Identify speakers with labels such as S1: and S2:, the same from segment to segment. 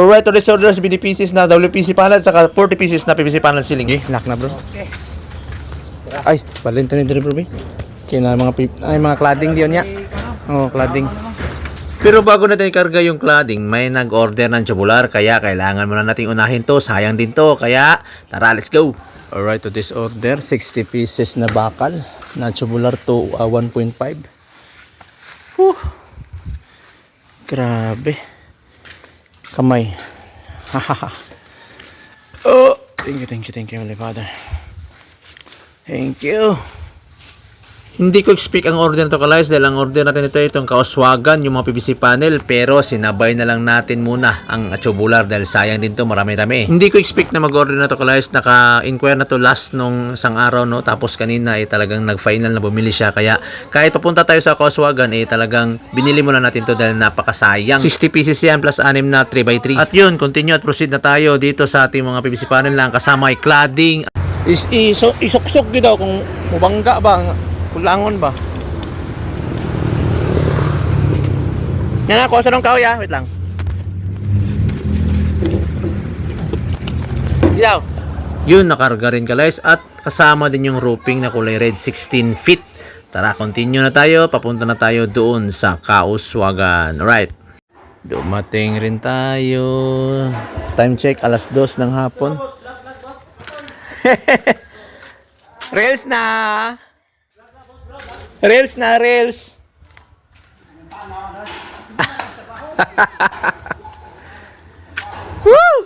S1: Alright, today's orders, BD pieces na WPC panel, saka 40 pieces na PVC panel ceiling. Okay, lock na bro.
S2: Okay.
S1: Ay, balento ni bro. Kaya na mga cladding diyon niya. Oh, cladding. Pero bago natin ikarga yung cladding, may nag-order ng tubular, kaya kailangan muna nating unahin to. Sayang din to, kaya tara, let's go. Alright, today's order, 60 pieces na bakal na tubular to 1.5. Grabe. Kamay. Hahaha. Oh, thank you, Holy Father. Thank you. Hindi ko expect ang order na to, guys, dahil ang order natin ito itong kaoswagan, yung mga PVC panel, pero sinabay na lang natin muna ang tubular dahil sayang din to, marami-rami. Hindi ko expect na mag-order na to, guys, naka-inquire na to last nung isang araw, no, tapos kanina talagang nag-final na bumili siya, kaya kahit papunta tayo sa kaoswagan talagang binili muna natin to dahil napakasayang. 60 pieces yan plus 6 na 3x3. At yun, continue at proceed na tayo dito sa ating mga PVC panel lang kasama ay cladding. Isok-sok yun daw kung mubangga ba, kulangon ba? Yan ako, sa nung kawya, wait lang. Ilaw. Yun, nakarga rin, guys, at kasama din yung roofing na kulay red, 16 feet. Tara, continue na tayo, papunta na tayo doon sa Kauswagan. Alright. Dumating rin tayo. Time check, 2:00 ng hapon. Rails na! Rails! Woo!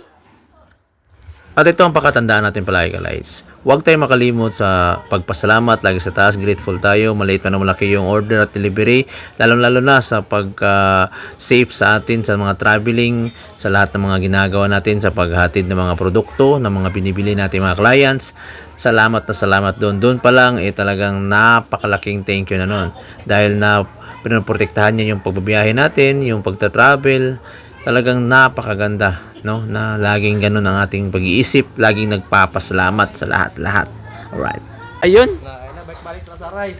S1: At ito ang pakatandaan natin palagi, guys. Huwag tayong makalimot sa pagpasalamat, lagi sa taas, grateful tayo, maliit man o malaki yung order at delivery, lalong-lalo na sa pag-safe sa atin sa mga traveling, sa lahat ng mga ginagawa natin sa paghatid ng mga produkto, ng mga binibili natin mga clients. Salamat na salamat doon. Doon pa lang talagang napakalaking thank you na noon. Dahil na pinoprotektahan niya yung pagbabiyahe natin, yung pagta-travel. Talagang napakaganda, no? Na laging ganun ang ating pag-iisip, laging nagpapasalamat sa lahat-lahat. Alright. Ayun.
S2: Balik sa saray.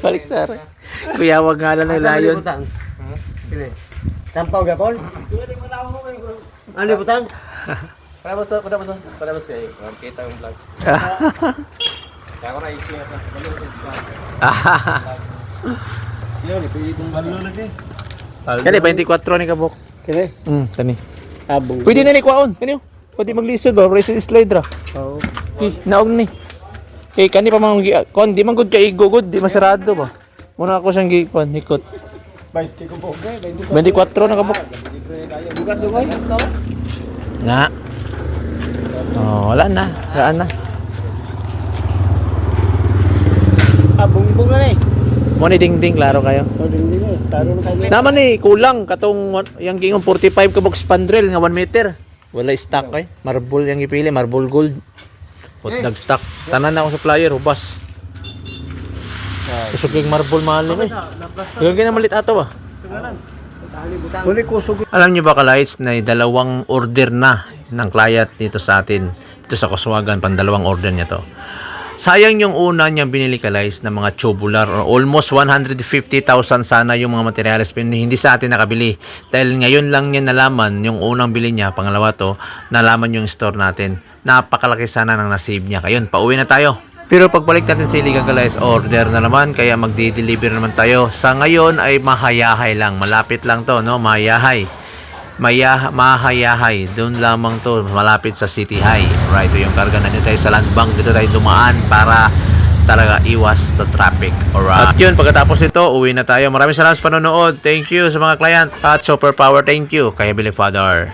S1: Balik sa saray. Kuya, wag nga lang ng layon.
S2: Sampaw gapon? Ano butang?
S3: Para mo kayo. Kita yung vlog. Kaya ko na-i-share na.
S2: Yun, ipili itong balon lagi.
S1: Kani 24 ni kabuk.
S2: Kini?
S1: Kani.
S2: Abong.
S1: Pwede na ni kuaon. Kani. Pwede maglisod ba, press slide ra.
S2: Oo.
S1: Naog ni. Kani pa mang kon di man gud kay igugod, di masarado ba. Muna ako siyang gikon, hikot.
S2: 20 ko po,
S1: 24 na kabuk.
S2: Bukan dungay.
S1: Nga. Oh, wala na.
S2: Abong-bong na ni.
S1: Mo ni ding klaro kayo.
S2: O ding eh. Taro na kayo.
S1: Naman ni kulang katong yang gingong 45 ka box spandrel nga 1 meter. Wala stock kay. Marble yang ipili, marble gold. Hot dog stock. Tanan na ako supplier, hubas. Kusog yung marble mahal ni. Gagawin na malit ato ba?
S2: Huli kusog.
S1: Alam niyo ba, ka-lights, na dalawang order na ng client dito sa atin, dito sa Kauswagan, dalawang order niya to. Sayang yung una niyang binili, ka-lights, na mga tubular, or almost 150,000 sana yung mga materials, pero hindi sa atin nakabili. Dahil ngayon lang niya nalaman, yung unang bili niya, pangalawa to, nalaman yung store natin. Napakalaki sana ng nasave niya. Kayun, pauwi na tayo. Pero pagbalik natin sa Iligan, guys, order na naman, kaya magdi-deliver naman tayo. Sa ngayon ay mahayahay lang, malapit lang to, no? Mahayahay. Doon lamang to, malapit sa City High. Right, ito yung karga na tayo sa land bank. Dito tayo dumaan para talaga iwas sa traffic. Alright. At yun, pagkatapos ito, uwi na tayo. Maraming salamat sa panonood. Thank you sa mga client at Super Power. Thank you kay Heavenly Father.